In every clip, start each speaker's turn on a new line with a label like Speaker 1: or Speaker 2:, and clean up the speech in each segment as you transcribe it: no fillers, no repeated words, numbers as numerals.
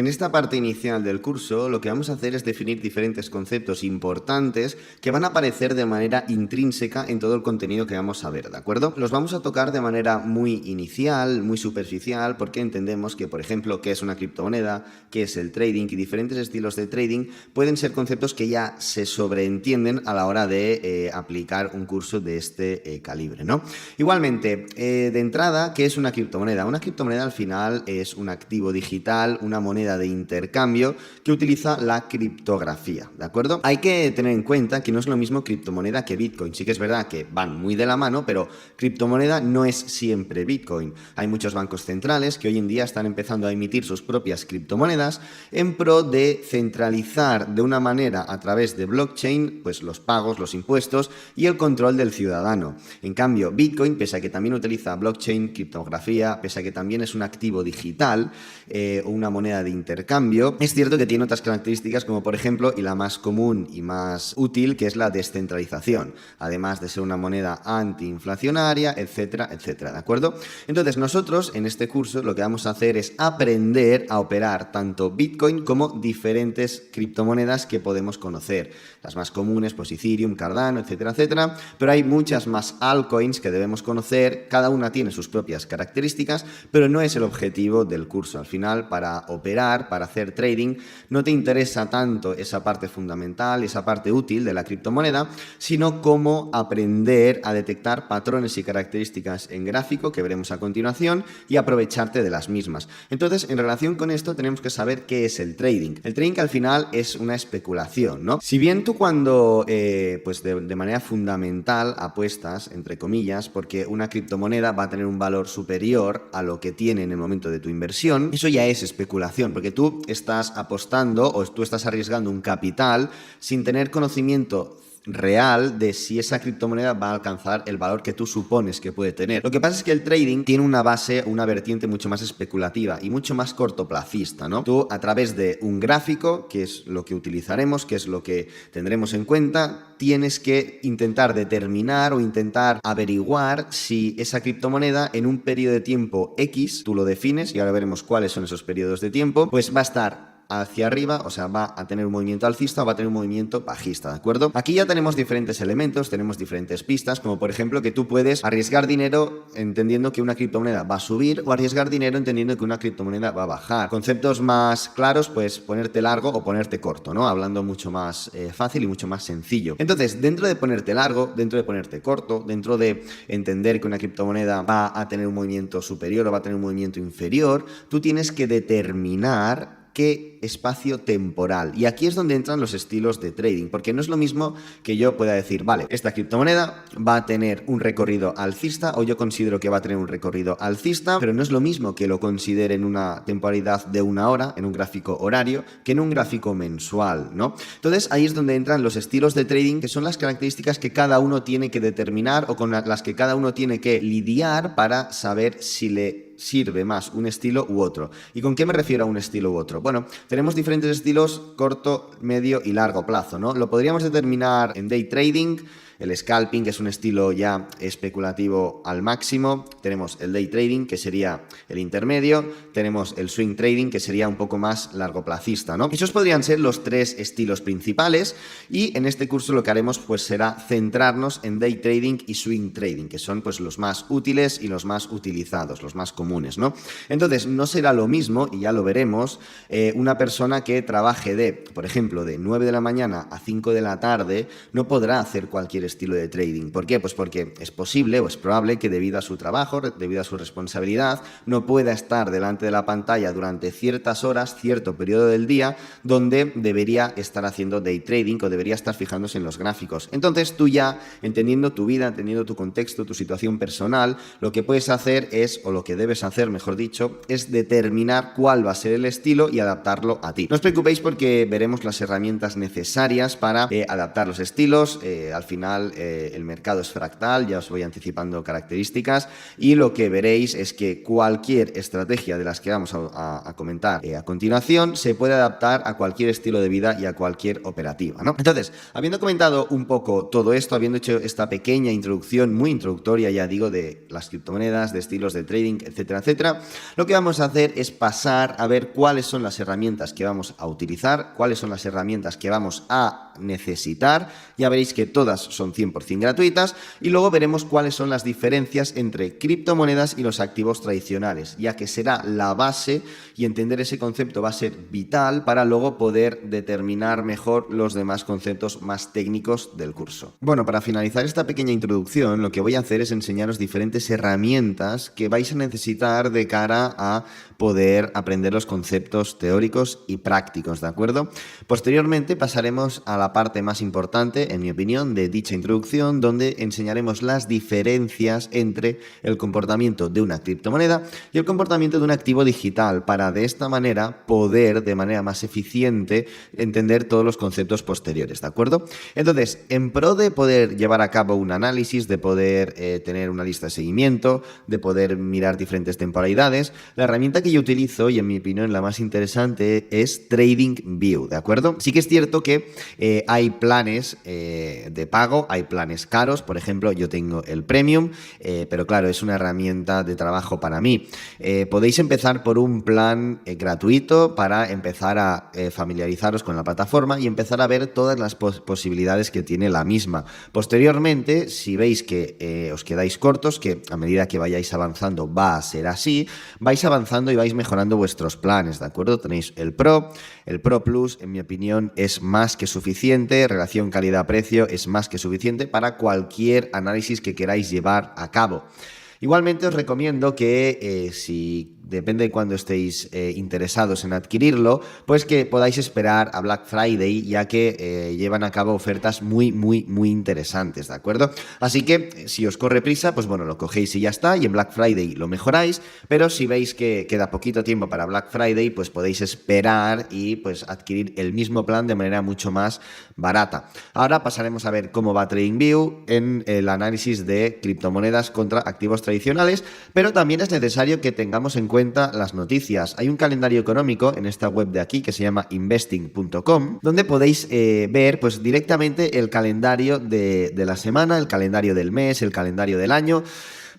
Speaker 1: En esta parte inicial del curso lo que vamos a hacer es definir diferentes conceptos importantes que van a aparecer de manera intrínseca en todo el contenido que vamos a ver, ¿de acuerdo? Los vamos a tocar de manera muy inicial, muy superficial, porque entendemos que, por ejemplo, qué es una criptomoneda, qué es el trading y diferentes estilos de trading pueden ser conceptos que ya se sobreentienden a la hora de aplicar un curso de este calibre, ¿no? Igualmente, de entrada, ¿qué es una criptomoneda? Una criptomoneda al final es un activo digital, una moneda de intercambio que utiliza la criptografía, ¿de acuerdo? Hay que tener en cuenta que no es lo mismo criptomoneda que Bitcoin. Sí que es verdad que van muy de la mano, pero criptomoneda no es siempre Bitcoin. Hay muchos bancos centrales que hoy en día están empezando a emitir sus propias criptomonedas en pro de centralizar de una manera a través de blockchain pues los pagos, los impuestos y el control del ciudadano. En cambio, Bitcoin, pese a que también utiliza blockchain, criptografía, pese a que también es un activo digital o una moneda de intercambio, es cierto que tiene otras características como por ejemplo, y la más común y más útil, que es la descentralización, además de ser una moneda antiinflacionaria, etcétera, etcétera, ¿de acuerdo? Entonces nosotros en este curso lo que vamos a hacer es aprender a operar tanto Bitcoin como diferentes criptomonedas que podemos conocer, las más comunes pues Ethereum, Cardano, etcétera, etcétera, pero hay muchas más altcoins que debemos conocer, cada una tiene sus propias características, pero no es el objetivo del curso. Al final, para operar, para hacer trading, no te interesa tanto esa parte fundamental, esa parte útil de la criptomoneda, sino cómo aprender a detectar patrones y características en gráfico que veremos a continuación y aprovecharte de las mismas. Entonces, en relación con esto, tenemos que saber qué es el trading. El trading al final es una especulación, ¿no? Si bien tú cuando, pues de manera fundamental apuestas, entre comillas, porque una criptomoneda va a tener un valor superior a lo que tiene en el momento de tu inversión, eso ya es especulación, porque tú estás apostando o tú estás arriesgando un capital sin tener conocimiento real de si esa criptomoneda va a alcanzar el valor que tú supones que puede tener. Lo que pasa es que el trading tiene una base, una vertiente mucho más especulativa y mucho más cortoplacista, ¿no? Tú a través de un gráfico, que es lo que utilizaremos, que es lo que tendremos en cuenta, tienes que intentar determinar o intentar averiguar si esa criptomoneda en un periodo de tiempo X, tú lo defines y ahora veremos cuáles son esos periodos de tiempo, pues va a estar hacia arriba, o sea, va a tener un movimiento alcista o va a tener un movimiento bajista, ¿de acuerdo? Aquí ya tenemos diferentes elementos, tenemos diferentes pistas, como por ejemplo que tú puedes arriesgar dinero entendiendo que una criptomoneda va a subir o arriesgar dinero entendiendo que una criptomoneda va a bajar. Conceptos más claros, pues ponerte largo o ponerte corto, ¿no? Hablando mucho más fácil y mucho más sencillo. Entonces, dentro de ponerte largo, dentro de ponerte corto, dentro de entender que una criptomoneda va a tener un movimiento superior o va a tener un movimiento inferior, tú tienes que determinar qué espacio temporal. Y aquí es donde entran los estilos de trading, porque no es lo mismo que yo pueda decir, vale, esta criptomoneda va a tener un recorrido alcista o yo considero que va a tener un recorrido alcista, pero no es lo mismo que lo considere en una temporalidad de una hora, en un gráfico horario, que en un gráfico mensual, ¿no? Entonces ahí es donde entran los estilos de trading, que son las características que cada uno tiene que determinar o con las que cada uno tiene que lidiar para saber si le sirve más un estilo u otro. ¿Y con qué me refiero a un estilo u otro? Bueno, tenemos diferentes estilos corto, medio y largo plazo, ¿no? Lo podríamos determinar en day trading. El scalping es un estilo ya especulativo al máximo. Tenemos el day trading, que sería el intermedio. Tenemos el swing trading, que sería un poco más largoplacista, ¿no? Esos podrían ser los tres estilos principales y en este curso lo que haremos pues será centrarnos en day trading y swing trading, que son pues los más útiles y los más utilizados, los más comunes, ¿no? Entonces no será lo mismo, y ya lo veremos, una persona que trabaje por ejemplo, de 9 de la mañana a 5 de la tarde no podrá hacer cualquier estilo de trading. ¿Por qué? Pues porque es posible o es probable que debido a su trabajo, debido a su responsabilidad, no pueda estar delante de la pantalla durante ciertas horas, cierto periodo del día, donde debería estar haciendo day trading o debería estar fijándose en los gráficos. Entonces tú ya, entendiendo tu vida, entendiendo tu contexto, tu situación personal, lo que puedes hacer es, o lo que debes hacer, mejor dicho, es determinar cuál va a ser el estilo y adaptarlo a ti. No os preocupéis porque veremos las herramientas necesarias para adaptar los estilos. Al final final el mercado es fractal, ya os voy anticipando características, y lo que veréis es que cualquier estrategia de las que vamos a comentar a continuación se puede adaptar a cualquier estilo de vida y a cualquier operativa, ¿no? Entonces, habiendo comentado un poco todo esto, habiendo hecho esta pequeña introducción, muy introductoria, ya digo, de las criptomonedas, de estilos de trading, etcétera, etcétera, lo que vamos a hacer es pasar a ver cuáles son las herramientas que vamos a utilizar, cuáles son las herramientas que vamos a necesitar. Ya veréis que todas son 100% gratuitas, y luego veremos cuáles son las diferencias entre criptomonedas y los activos tradicionales, ya que será la base, y entender ese concepto va a ser vital para luego poder determinar mejor los demás conceptos más técnicos del curso. Bueno, para finalizar esta pequeña introducción, lo que voy a hacer es enseñaros diferentes herramientas que vais a necesitar de cara a poder aprender los conceptos teóricos y prácticos, ¿de acuerdo? Posteriormente pasaremos a la parte más importante, en mi opinión, de dicha introducción, donde enseñaremos las diferencias entre el comportamiento de una criptomoneda y el comportamiento de un activo digital, para de esta manera poder de manera más eficiente entender todos los conceptos posteriores, ¿de acuerdo? Entonces, en pro de poder llevar a cabo un análisis, de poder tener una lista de seguimiento, de poder mirar diferentes temporalidades, la herramienta que yo utilizo, y en mi opinión la más interesante, es TradingView, ¿de acuerdo? Sí que es cierto que hay planes de pago, hay planes caros. Por ejemplo, yo tengo el Premium, pero claro, es una herramienta de trabajo para mí. Podéis empezar por un plan gratuito para empezar a familiarizaros con la plataforma y empezar a ver todas las posibilidades que tiene la misma. Posteriormente, si veis que os quedáis cortos, que a medida que vayáis avanzando va a ser así, vais avanzando y vais mejorando vuestros planes, ¿de acuerdo? Tenéis el Pro Plus, en mi opinión, es más que suficiente, relación calidad-precio es más que suficiente para cualquier análisis que queráis llevar a cabo. Igualmente os recomiendo que si depende de cuándo estéis interesados en adquirirlo, pues que podáis esperar a Black Friday, ya que llevan a cabo ofertas muy interesantes, ¿de acuerdo? Así que si os corre prisa, pues bueno, lo cogéis y ya está, y en Black Friday lo mejoráis, pero si veis que queda poquito tiempo para Black Friday, pues podéis esperar y pues adquirir el mismo plan de manera mucho más barata. Ahora pasaremos a ver cómo va TradingView en el análisis de criptomonedas contra activos tradicionales, pero también es necesario que tengamos en cuenta las noticias. Hay un calendario económico en esta web de aquí que se llama investing.com, donde podéis ver pues directamente el calendario de la semana, el calendario del mes, el calendario del año,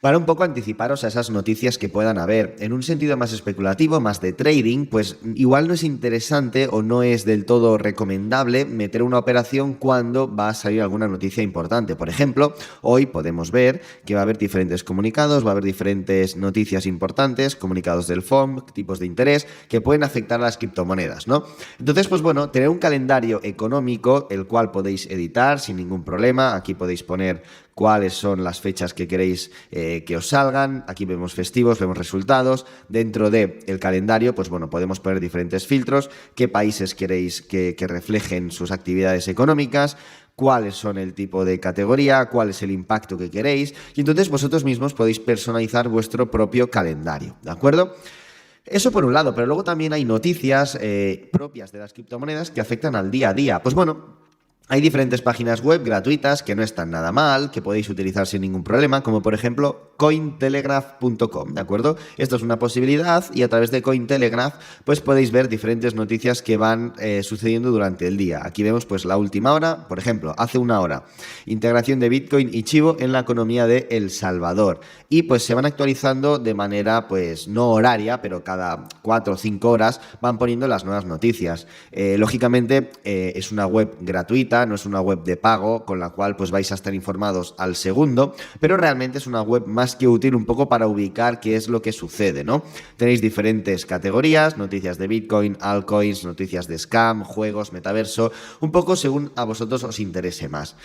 Speaker 1: para un poco anticiparos a esas noticias que puedan haber. En un sentido más especulativo, más de trading, pues igual no es interesante o no es del todo recomendable meter una operación cuando va a salir alguna noticia importante. Por ejemplo, hoy podemos ver que va a haber diferentes comunicados, va a haber diferentes noticias importantes, comunicados del FOMC, tipos de interés, que pueden afectar a las criptomonedas, ¿no? Entonces, pues bueno, tener un calendario económico, el cual podéis editar sin ningún problema. Aquí podéis poner cuáles son las fechas que queréis que os salgan. Aquí vemos festivos, vemos resultados. Dentro del calendario, pues bueno, podemos poner diferentes filtros, qué países queréis que reflejen sus actividades económicas, cuáles son el tipo de categoría, cuál es el impacto que queréis, y entonces vosotros mismos podéis personalizar vuestro propio calendario, ¿de acuerdo? Eso por un lado, pero luego también hay noticias propias de las criptomonedas que afectan al día a día. Pues bueno, hay diferentes páginas web gratuitas que no están nada mal, que podéis utilizar sin ningún problema, como por ejemplo Cointelegraph.com, ¿de acuerdo? Esto es una posibilidad, y a través de Cointelegraph pues podéis ver diferentes noticias que van sucediendo durante el día. Aquí vemos pues la última hora, por ejemplo, hace una hora, integración de Bitcoin y Chivo en la economía de El Salvador. Y pues se van actualizando de manera pues no horaria, pero cada 4 o 5 horas van poniendo las nuevas noticias. Lógicamente es una web gratuita, no es una web de pago, con la cual pues vais a estar informados al segundo, pero realmente es una web más que útil un poco para ubicar qué es lo que sucede, ¿no? Tenéis diferentes categorías, noticias de Bitcoin, altcoins, noticias de scam, juegos, metaverso, un poco según a vosotros os interese más.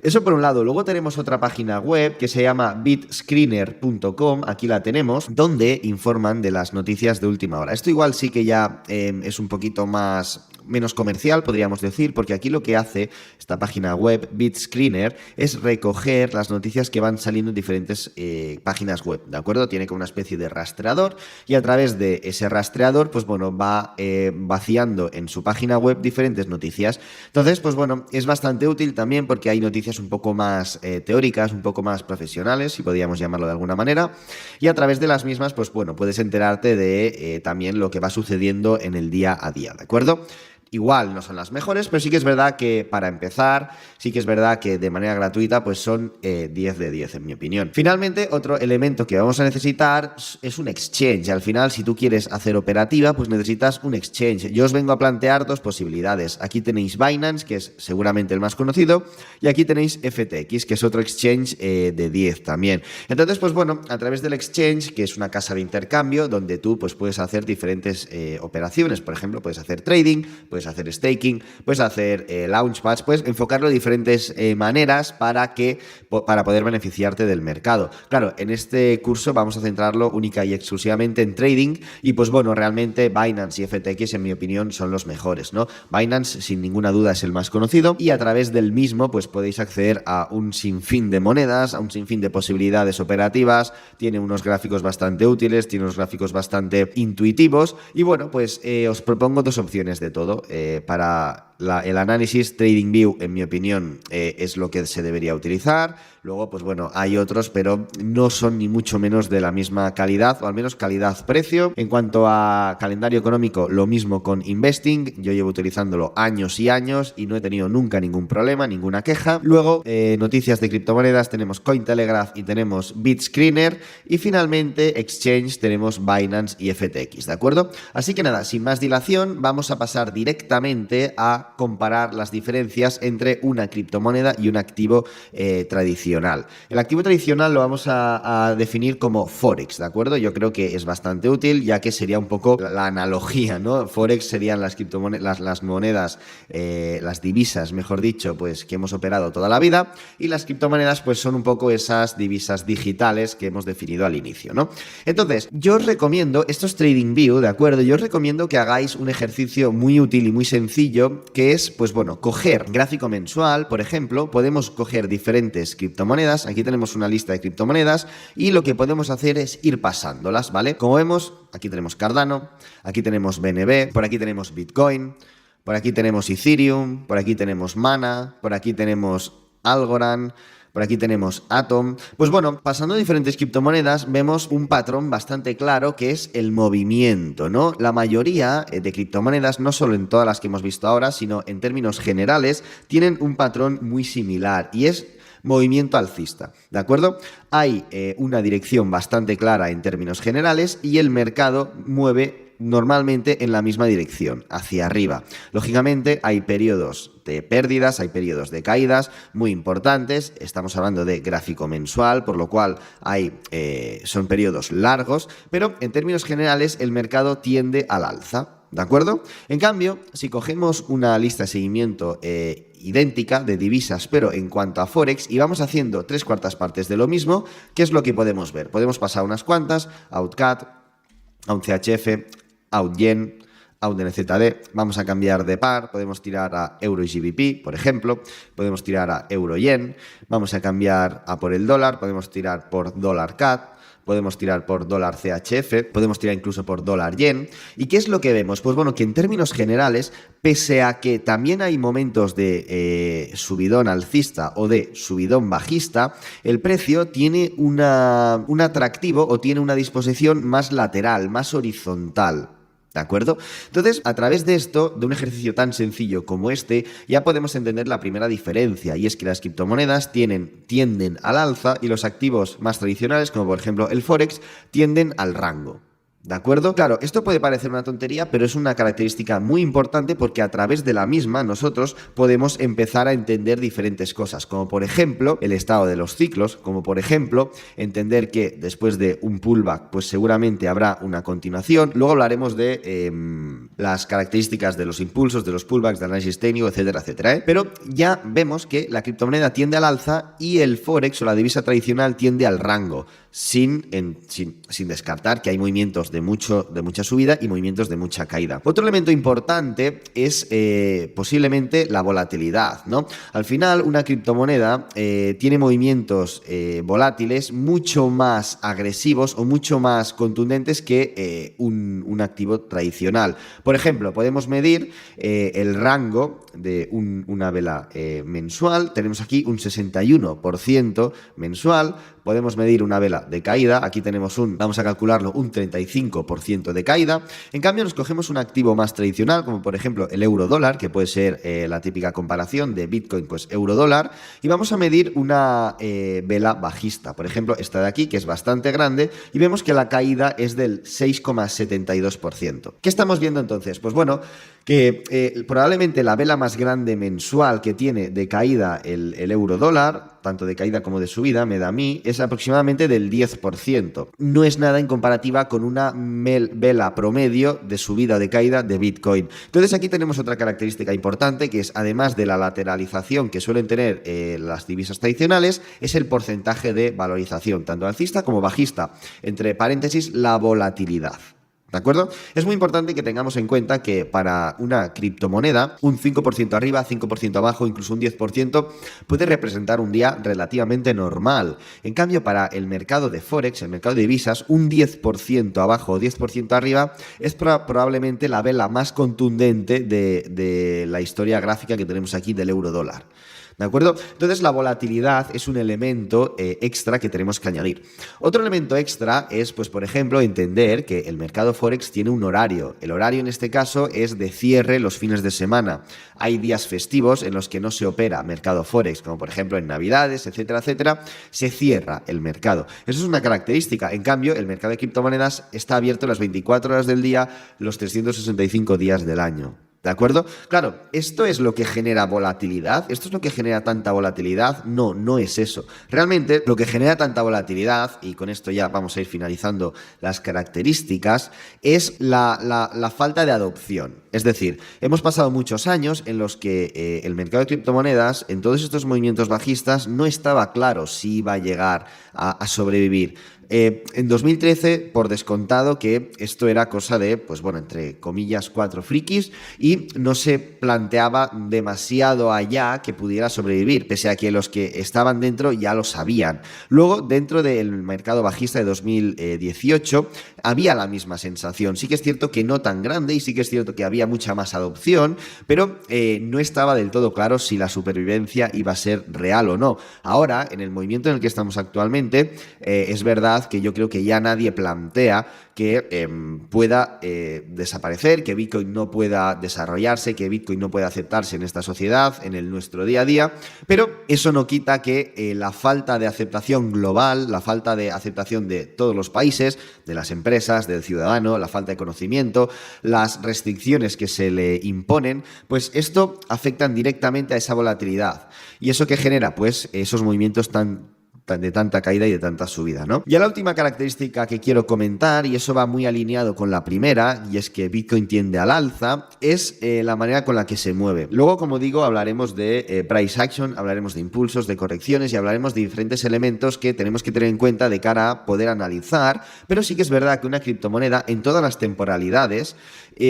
Speaker 1: Eso por un lado. Luego tenemos otra página web que se llama bitscreener.com, aquí la tenemos, donde informan de las noticias de última hora. Esto igual sí que ya es un poquito menos comercial, podríamos decir, porque aquí lo que hace esta página web, BitScreener, es recoger las noticias que van saliendo en diferentes páginas web, ¿de acuerdo? Tiene como una especie de rastreador, y a través de ese rastreador, pues bueno, va vaciando en su página web diferentes noticias. Entonces, pues bueno, es bastante útil también porque hay noticias conferencias un poco más teóricas, un poco más profesionales, si podríamos llamarlo de alguna manera, y a través de las mismas, pues bueno, puedes enterarte de también lo que va sucediendo en el día a día, ¿de acuerdo? Igual no son las mejores, pero sí que es verdad que para empezar, sí que es verdad que de manera gratuita pues son 10 de 10 en mi opinión. Finalmente, otro elemento que vamos a necesitar es un exchange. Al final, si tú quieres hacer operativa, pues necesitas un exchange. Yo os vengo a plantear dos posibilidades. Aquí tenéis Binance, que es seguramente el más conocido, y aquí tenéis FTX, que es otro exchange de 10 también. Entonces, pues bueno, a través del exchange, que es una casa de intercambio, donde tú pues puedes hacer diferentes operaciones. Por ejemplo, puedes hacer trading, puedes hacer staking, puedes hacer launchpads, puedes enfocarlo de diferentes maneras para poder beneficiarte del mercado. Claro, en este curso vamos a centrarlo única y exclusivamente en trading y pues bueno, realmente Binance y FTX en mi opinión son los mejores, ¿no? Binance sin ninguna duda es el más conocido y a través del mismo pues podéis acceder a un sinfín de monedas, a un sinfín de posibilidades operativas, tiene unos gráficos bastante útiles, tiene unos gráficos bastante intuitivos y bueno, pues os propongo dos opciones de todo. Para el análisis, TradingView, en mi opinión, es lo que se debería utilizar. Luego, pues bueno, hay otros, pero no son ni mucho menos de la misma calidad, o al menos calidad-precio. En cuanto a calendario económico, lo mismo con Investing. Yo llevo utilizándolo años y años y no he tenido nunca ningún problema, ninguna queja. Luego, noticias de criptomonedas, tenemos Cointelegraph y tenemos BitScreener. Y finalmente, Exchange, tenemos Binance y FTX, ¿de acuerdo? Así que nada, sin más dilación, vamos a pasar directamente a comparar las diferencias entre una criptomoneda y un activo tradicional. El activo tradicional lo vamos a definir como Forex, ¿de acuerdo? Yo creo que es bastante útil, ya que sería un poco la analogía, ¿no? Forex serían las criptomonedas, las monedas, las divisas, mejor dicho, pues que hemos operado toda la vida, y las criptomonedas, pues son un poco esas divisas digitales que hemos definido al inicio, ¿no? Entonces, yo os recomiendo, esto es TradingView, ¿de acuerdo? Yo os recomiendo que hagáis un ejercicio muy útil y muy sencillo, que es, pues bueno, coger gráfico mensual, por ejemplo, podemos coger diferentes criptomonedas. Aquí tenemos una lista de criptomonedas y lo que podemos hacer es ir pasándolas, ¿vale? Como vemos, aquí tenemos Cardano, aquí tenemos BNB, por aquí tenemos Bitcoin, por aquí tenemos Ethereum, por aquí tenemos Mana, por aquí tenemos Algorand, por aquí tenemos Atom. Pues bueno, pasando a diferentes criptomonedas, vemos un patrón bastante claro que es el movimiento, ¿no? La mayoría de criptomonedas, no solo en todas las que hemos visto ahora, sino en términos generales, tienen un patrón muy similar y es movimiento alcista, ¿de acuerdo? Hay una dirección bastante clara en términos generales y el mercado mueve normalmente en la misma dirección, hacia arriba. Lógicamente hay periodos de pérdidas, hay periodos de caídas muy importantes, estamos hablando de gráfico mensual, por lo cual son periodos largos, pero en términos generales el mercado tiende al alza, ¿de acuerdo? En cambio, si cogemos una lista de seguimiento idéntica de divisas, pero en cuanto a Forex, y vamos haciendo 3/4 partes de lo mismo, ¿qué es lo que podemos ver? Podemos pasar unas cuantas, AUDCAD, AUDCHF, AUDYEN, AUDNZD, vamos a cambiar de par, podemos tirar a Euro y GBP, por ejemplo, podemos tirar a Euro-Yen, vamos a cambiar a por el dólar, podemos tirar por dólar CAD, podemos tirar por dólar CHF, podemos tirar incluso por dólar yen. ¿Y qué es lo que vemos? Pues bueno, que en términos generales, pese a que también hay momentos de subidón alcista o de subidón bajista, el precio tiene un atractivo o tiene una disposición más lateral, más horizontal. ¿De acuerdo? Entonces, a través de esto, de un ejercicio tan sencillo como este, ya podemos entender la primera diferencia, y es que las criptomonedas tienden al alza y los activos más tradicionales, como por ejemplo el Forex, tienden al rango. ¿De acuerdo? Claro, esto puede parecer una tontería, pero es una característica muy importante porque a través de la misma nosotros podemos empezar a entender diferentes cosas, como por ejemplo el estado de los ciclos, como por ejemplo entender que después de un pullback pues seguramente habrá una continuación. Luego hablaremos de las características de los impulsos, de los pullbacks, de análisis técnico, etcétera, etcétera, ¿eh? Pero ya vemos que la criptomoneda tiende al alza y el Forex o la divisa tradicional tiende al rango, sin descartar que hay movimientos de mucha subida y movimientos de mucha caída. Otro elemento importante es posiblemente la volatilidad, ¿no? Al final, una criptomoneda tiene movimientos volátiles mucho más agresivos o mucho más contundentes que un activo tradicional. Por ejemplo, podemos medir el rango de una vela mensual. Tenemos aquí un 61% mensual. Podemos medir una vela de caída. Aquí tenemos vamos a calcularlo, un 35% de caída. En cambio, nos cogemos un activo más tradicional, como por ejemplo el euro-dólar, que puede ser la típica comparación de Bitcoin, pues euro-dólar, y vamos a medir una vela bajista. Por ejemplo, esta de aquí, que es bastante grande, y vemos que la caída es del 6,72%. ¿Qué estamos viendo entonces? Pues bueno, que probablemente la vela más grande mensual que tiene de caída el euro-dólar, tanto de caída como de subida, me da a mí, es aproximadamente del 10%. No es nada en comparativa con una vela promedio de subida o de caída de Bitcoin. Entonces aquí tenemos otra característica importante, que es, además de la lateralización que suelen tener las divisas tradicionales, es el porcentaje de valorización, tanto alcista como bajista. Entre paréntesis, la volatilidad. ¿De acuerdo? Es muy importante que tengamos en cuenta que para una criptomoneda, un 5% arriba, 5% abajo, incluso un 10% puede representar un día relativamente normal. En cambio, para el mercado de Forex, el mercado de divisas, un 10% abajo o 10% arriba es probablemente la vela más contundente de la historia gráfica que tenemos aquí del euro-dólar. ¿De acuerdo? Entonces la volatilidad es un elemento extra que tenemos que añadir. Otro elemento extra es, pues por ejemplo, entender que el mercado Forex tiene un horario. El horario en este caso es de cierre los fines de semana. Hay días festivos en los que no se opera mercado Forex, como por ejemplo en Navidades, etcétera, etcétera. Se cierra el mercado. Eso es una característica. En cambio, el mercado de criptomonedas está abierto las 24 horas del día, los 365 días del año. ¿De acuerdo? Claro, ¿esto es lo que genera volatilidad? ¿Esto es lo que genera tanta volatilidad? No, no es eso. Realmente lo que genera tanta volatilidad, y con esto ya vamos a ir finalizando las características, es la falta de adopción. Es decir, hemos pasado muchos años en los que el mercado de criptomonedas, en todos estos movimientos bajistas, no estaba claro si iba a llegar a sobrevivir. En 2013, por descontado que esto era cosa de, pues bueno, entre comillas, 4 frikis, y no se planteaba demasiado allá que pudiera sobrevivir, pese a que los que estaban dentro ya lo sabían. Luego, dentro del mercado bajista de 2018, había la misma sensación. Sí que es cierto que no tan grande, y sí que es cierto que había mucha más adopción, pero no estaba del todo claro si la supervivencia iba a ser real o no. Ahora, en el movimiento en el que estamos actualmente, es verdad que yo creo que ya nadie plantea que pueda desaparecer, que Bitcoin no pueda desarrollarse, que Bitcoin no pueda aceptarse en esta sociedad, en nuestro día a día, pero eso no quita que la falta de aceptación global, la falta de aceptación de todos los países, de las empresas, del ciudadano, la falta de conocimiento, las restricciones que se le imponen, pues esto afectan directamente a esa volatilidad. ¿Y eso qué genera? Pues esos movimientos de tanta caída y de tanta subida, ¿no? Ya la última característica que quiero comentar, y eso va muy alineado con la primera, y es que Bitcoin tiende al alza, es la manera con la que se mueve. Luego, como digo, hablaremos de price action, hablaremos de impulsos, de correcciones, y hablaremos de diferentes elementos que tenemos que tener en cuenta de cara a poder analizar, pero sí que es verdad que una criptomoneda en todas las temporalidades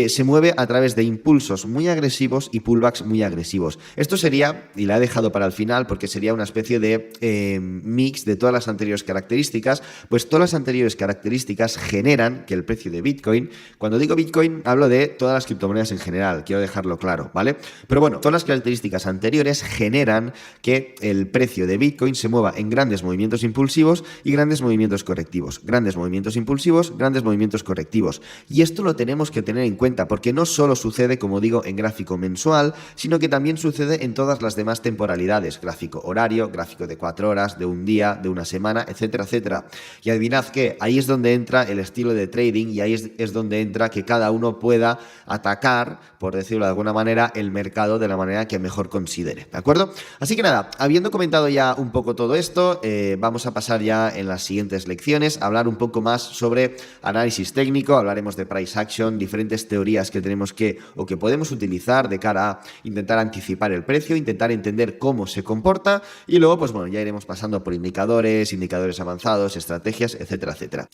Speaker 1: se mueve a través de impulsos muy agresivos y pullbacks muy agresivos. Esto sería, y la he dejado para el final porque sería una especie de mix de todas las anteriores características, pues todas las anteriores características generan que el precio de Bitcoin, cuando digo Bitcoin hablo de todas las criptomonedas en general, quiero dejarlo claro, ¿vale? Pero bueno, todas las características anteriores generan que el precio de Bitcoin se mueva en grandes movimientos impulsivos y grandes movimientos correctivos. Grandes movimientos impulsivos, grandes movimientos correctivos. Y esto lo tenemos que tener en cuenta porque no solo sucede, como digo, en gráfico mensual, sino que también sucede en todas las demás temporalidades, gráfico horario, gráfico de 4 horas, de un día, de una semana, etcétera, etcétera. Y adivinad que ahí es donde entra el estilo de trading y ahí es donde entra que cada uno pueda atacar, por decirlo de alguna manera, el mercado de la manera que mejor considere, ¿de acuerdo? Así que nada, habiendo comentado ya un poco todo esto, vamos a pasar ya en las siguientes lecciones a hablar un poco más sobre análisis técnico, hablaremos de price action, diferentes teorías que tenemos que o que podemos utilizar de cara a intentar anticipar el precio, intentar entender cómo se comporta y luego, pues bueno, ya iremos pasando por indicadores avanzados, estrategias, etcétera, etcétera.